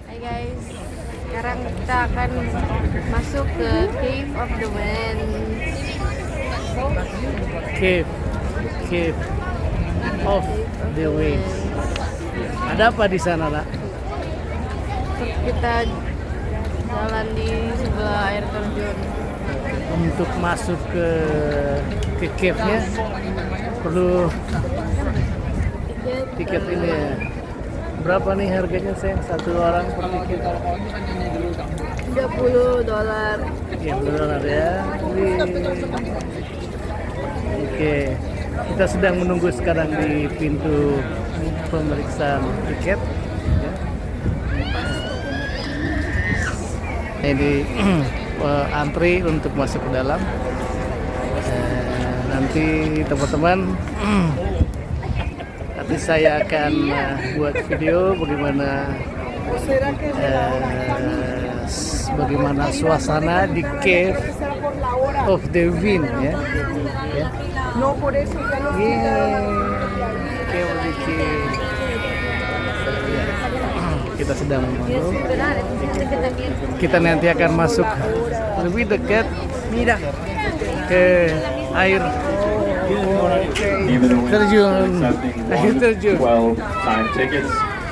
Hai guys, sekarang kita akan masuk ke Cave of the Wind. Cave of the Wind. Ada apa di sana, Nak? Kita jalan di sebelah air terjun. Untuk masuk ke cave-nya perlu tiket ini ya. Berapa nih harganya, sayang? Satu orang per tiket? $30. $30 ya. Oke, kita sedang menunggu sekarang di pintu pemeriksaan tiket. Ini antri untuk masuk ke dalam. Nanti teman-teman, nanti saya akan buat video bagaimana suasana di Cave of the Wind ya. Cave of the Wind. Kita sedang menunggu. Kita nanti akan masuk lebih dekat ke air terjun. Air terjun. 12 time tickets.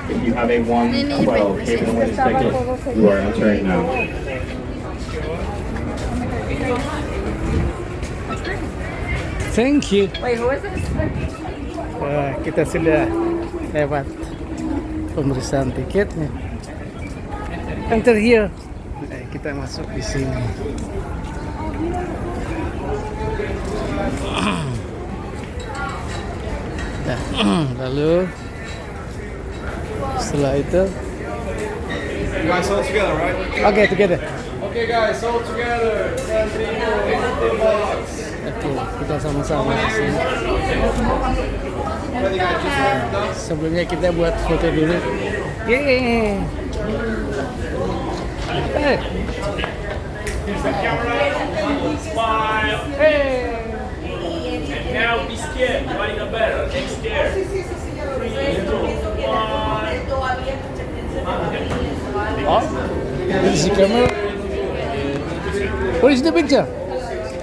If you have a 112 Cave and Wind ticket, you are entering now. Thank you. Kita sudah lewat pemeriksaan tiketnya. Enter here. Kita masuk di sini. Lalu setelah itu, guys, all together, right? okay, together. Okay, guys, all together. Oke, kita sama-sama di sini. Sebelumnya kita buat foto dulu. Yeay. Hey. Here's the camera. Smile. Hey. Now be scared. Nobody got better. Take scared. 3, 2, 1. Oh, this is the camera. What is the picture?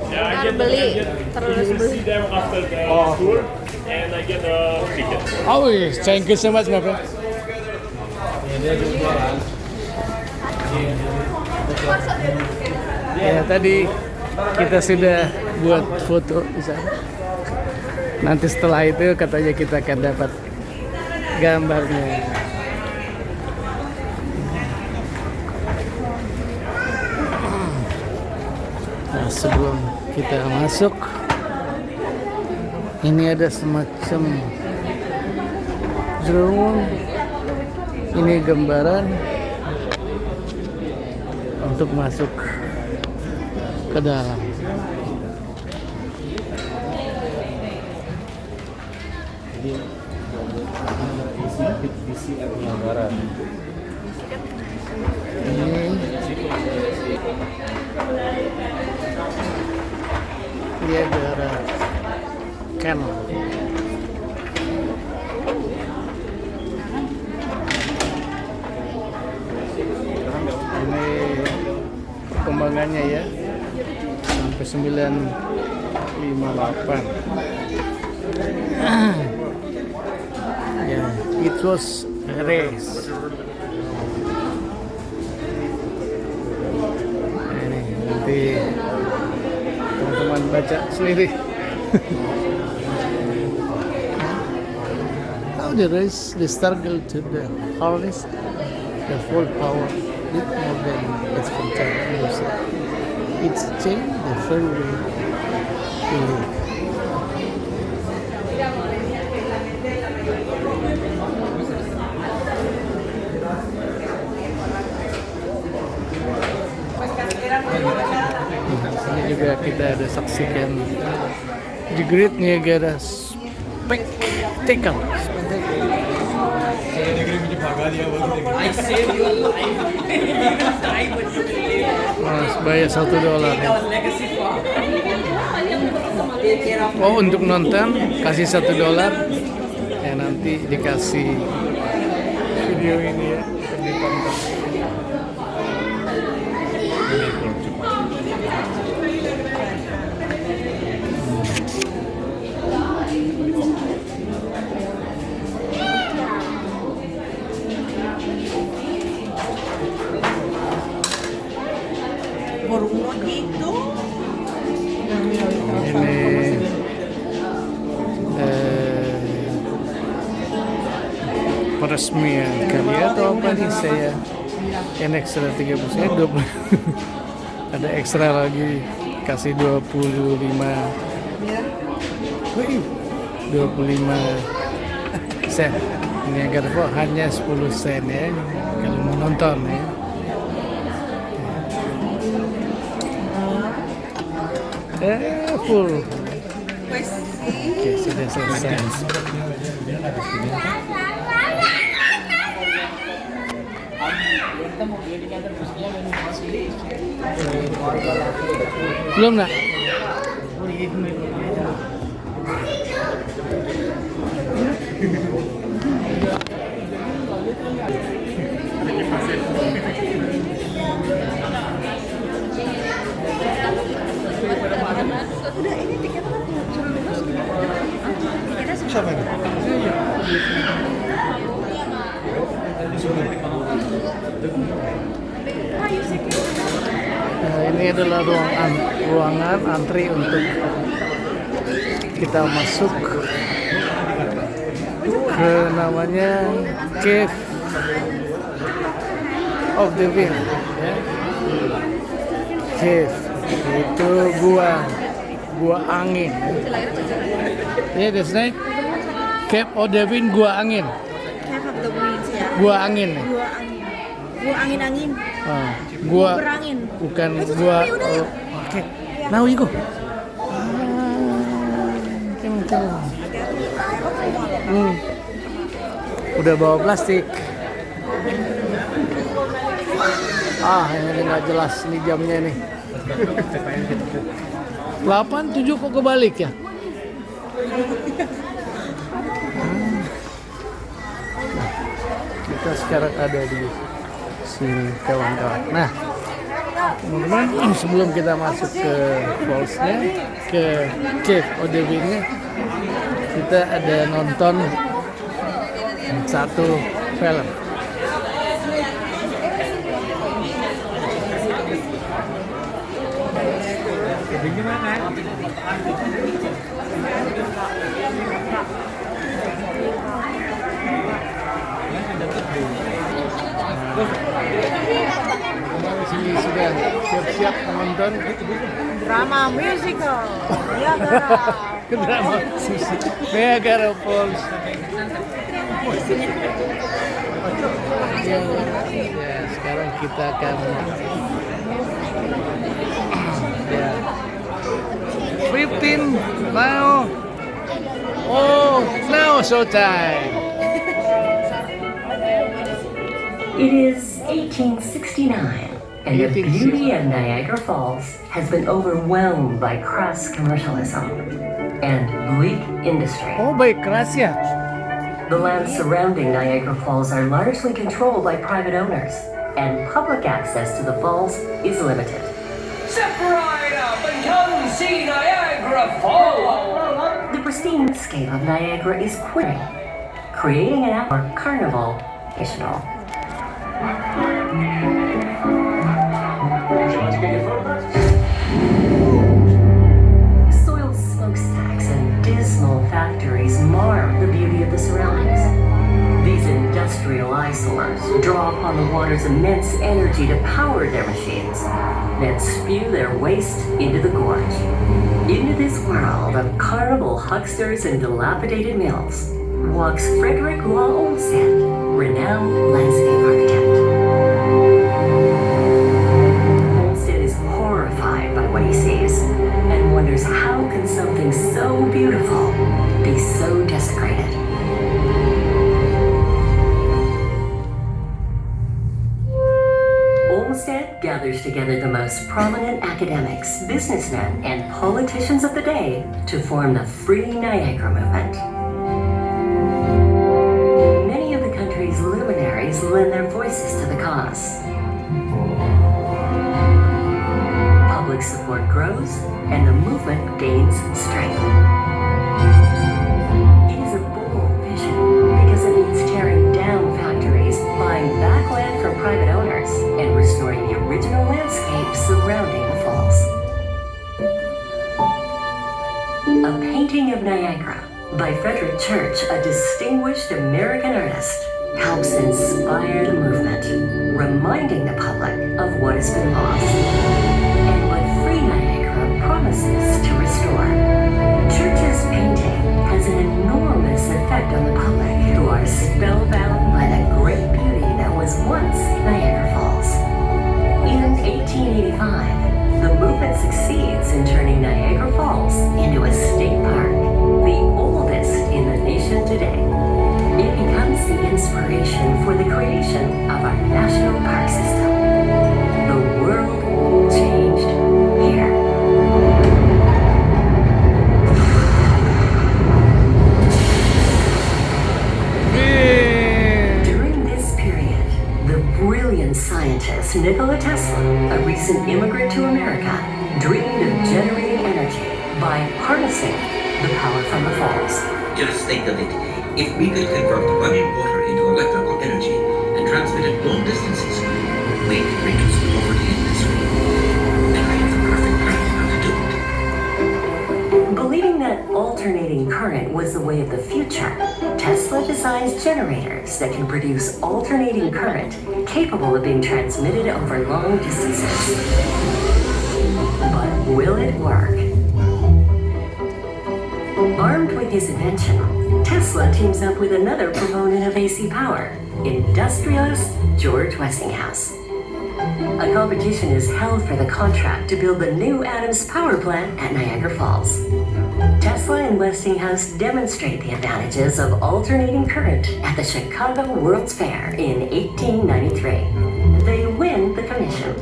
Yeah, I Beli, terus beli. see them after the tour, and I get the ticket. Oh yes, thank you so much, my friend. Ya, tadi kita sudah buat foto di sana. Nanti setelah itu katanya kita akan dapat gambarnya. Nah, sebelum kita masuk, ini ada semacam drone. Ini gambaran untuk masuk ke dalam. Niagara. Ini Niagara Canal. Ini perkembangannya ya, sampai 958. Ya, it was a race. Ini nanti teman-teman baca sendiri. How the race, the struggle to the harness the full power with more than its fantastic. It's changed the full way to live. Ini juga kita ada saksikan The Great Niagara Spectacle. I saved your life. Die, but you will live. Mas bayar $1 ya. Our legacy for. Oh, untuk nonton kasih $1 ya, nanti dikasih video ini ya ditonton. Ini peresmian karya atau apa nih saya yang ekstra 30 saya 20 ada ekstra lagi kasih 25 sen Niagara kok hanya 10 sen ya kalau mau nonton ya. Full. Oke, sudah selesai. Belum nak? Siapa ini? Nah, ini adalah ruangan antri untuk kita masuk ke namanya Cave of the Wind ya. Cave itu gua angin. Ya, that's right. Cave of the Wind, gua angin. Cave of the Winds ya. Gua angin. Gua angin. Gua angin-angin. Gua berangin. bukan gua. Oke. Now you go. Udah bawa plastik. Ini nggak jelas nih jamnya nih. 8:07 kok kebalik ya? Kita sekarang ada di sini kawan-kawan. Nah, teman-teman, sebelum kita masuk ke fallsnya, ke Cave of the Wind-nya, kita ada nonton satu film. Sini sudah siap-siap menonton Drama musical. Niagara. drama Niagara Falls. Ya, sekarang kita akan ya 15 now. Oh, now showtime. It is 1869, and the beauty of Niagara Falls has been overwhelmed by crass commercialism and bleak industry. Oh, baik keras ya. The lands surrounding Niagara Falls are largely controlled by private owners, and public access to the falls is limited. Step right up and come see Niagara Falls. The pristine landscape of Niagara is queering, creating an outdoor carnival. Soiled smokestacks and dismal factories mar the beauty of the surroundings. These industrial eyesores draw upon the water's immense energy to power their machines, then spew their waste into the gorge. Into this world of carnival hucksters and dilapidated mills walks Frederick Law Olmsted, renowned landscape architect. Olmsted is horrified by what he sees and wonders how can something so beautiful be so desecrated. instead gathers together the most prominent academics, businessmen, and politicians of the day to form the Free Niagara movement. Many of the country's luminaries lend their voices to the cause. Public support grows, and the movement gains strength. It is a bold vision because it means tearing down factories, buying back land from private owners, and restoring the original landscape surrounding the falls. A painting of Niagara by Frederick Church, a distinguished American artist, helps inspire the movement, reminding the public of what has been lost and what Free Niagara promises to restore. Church's painting has an enormous effect on the public, who are spellbound by the great beauty that was once Niagara Falls. In 1885, the movement succeeds in turning Niagara Falls into a state park, the oldest in the nation today. It becomes the inspiration for the creation of our national park system. The world changed here. During this period, the brilliant scientist Nikola Tesla, a recent immigrant to America, dreamed of generating energy by harnessing the power from the falls. Just think of it. If we could convert running water into electrical energy and transmit it long distances, we could reduce poverty and misery. And I have the perfect plan how to do it. Believing that alternating current was the way of the future, Tesla designs generators that can produce alternating current capable of being transmitted over long distances. But will it work? Armed with his invention, Tesla teams up with another proponent of AC power, industrialist George Westinghouse. A competition is held for the contract to build the new Adams power plant at Niagara Falls. Tesla and Westinghouse demonstrate the advantages of alternating current at the Chicago World's Fair in 1893. They win the commission.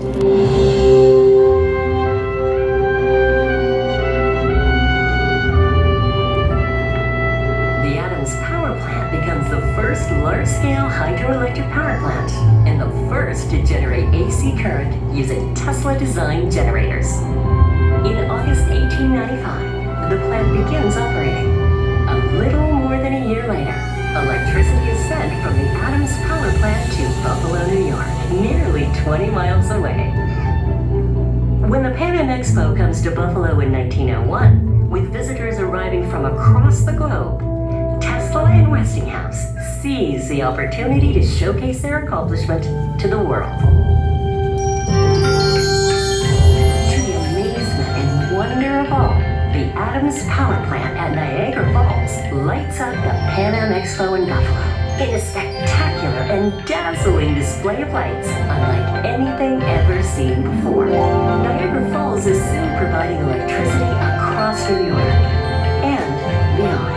The first large-scale hydroelectric power plant and the first to generate AC current using Tesla-designed generators. In August 1895, the plant begins operating. A little more than a year later, electricity is sent from the Adams power plant to Buffalo, New York, nearly 20 miles away. When the Pan Am Expo comes to Buffalo in 1901, with visitors arriving from across the globe, Tesla and Westinghouse seize the opportunity to showcase their accomplishment to the world. To the amazement and wonder of all, the Adams power plant at Niagara Falls lights up the Pan Am Expo in Buffalo in a spectacular and dazzling display of lights unlike anything ever seen before. Niagara Falls is soon providing electricity across New York and beyond.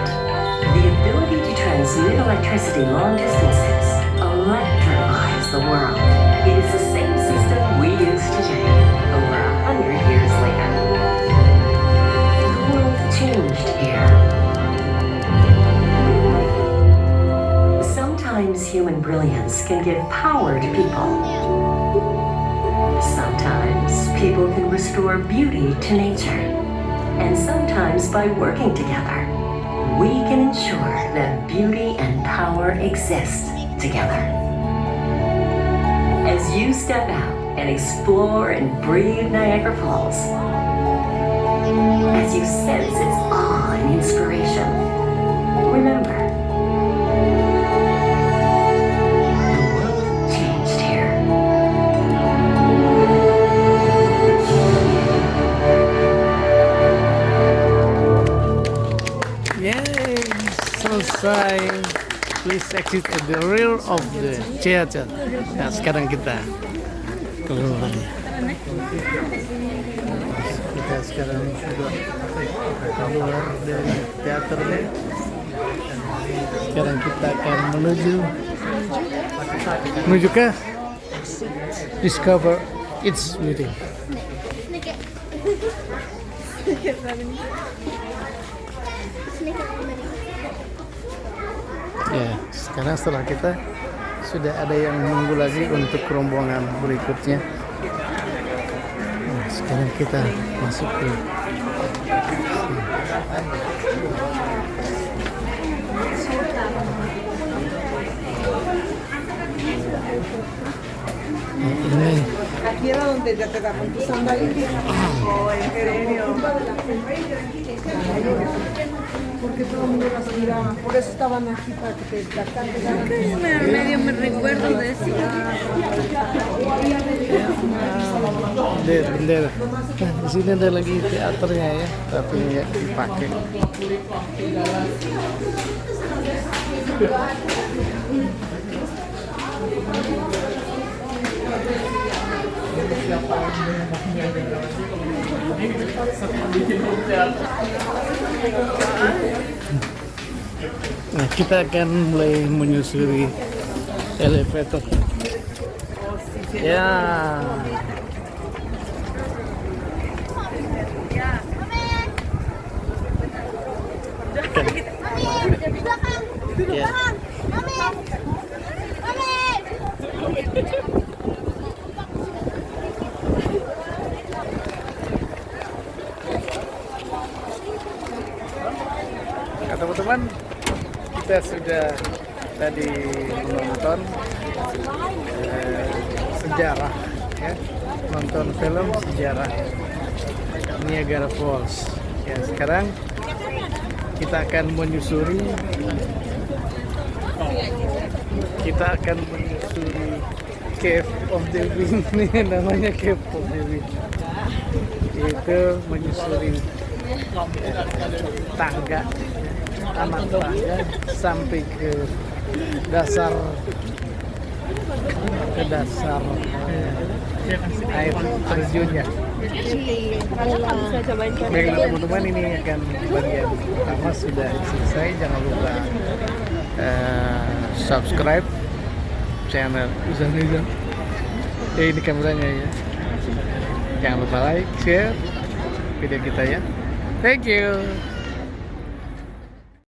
The ability to transmit electricity long distances electrifies the world. It is the same system we use today, over 100 years later. The world changed here. Sometimes human brilliance can give power to people. Sometimes people can restore beauty to nature. And sometimes by working together, we can ensure that beauty and power exist together. As you step out and explore and breathe Niagara Falls, as you sense its awe and inspiration, remember, the world changed here. Yay! Selesai. Please exit at the rear of the theater. Nah, sekarang kita keluar. Kita sekarang sudah keluar dari teaternya. Sekarang kita akan menuju ke discover its beauty. Ya, sekarang setelah kita sudah ada yang menunggu lagi untuk rombongan berikutnya. Nah, sekarang kita masuk ke ini. Aquí era donde ya te da con tus sandalias. Porque todo el mundo las miraba. Por eso estaban aquí para que te canten. Medio me recuerdo de eso. Bendera. Nah, di sini ada lagi teaternya ya, tapi nggak dipakai. Nah, kita akan mulai menyusuri elevator. Ya. Ya. Nah, teman-teman, kita sudah tadi menonton sejarah, ya, nonton film sejarah Niagara Falls. Ya, sekarang kita akan menyusuri Cave of the Wind. Nih namanya Cave of the Wind. Itu menyusuri tangga, anak tangga sampai ke dasar air terjunnya. Baik teman-teman, ini akan bagian pertama sudah selesai. Jangan lupa subscribe channel Usanesia. Ini kameranya ya. Jangan lupa like, share video kita ya. Thank you.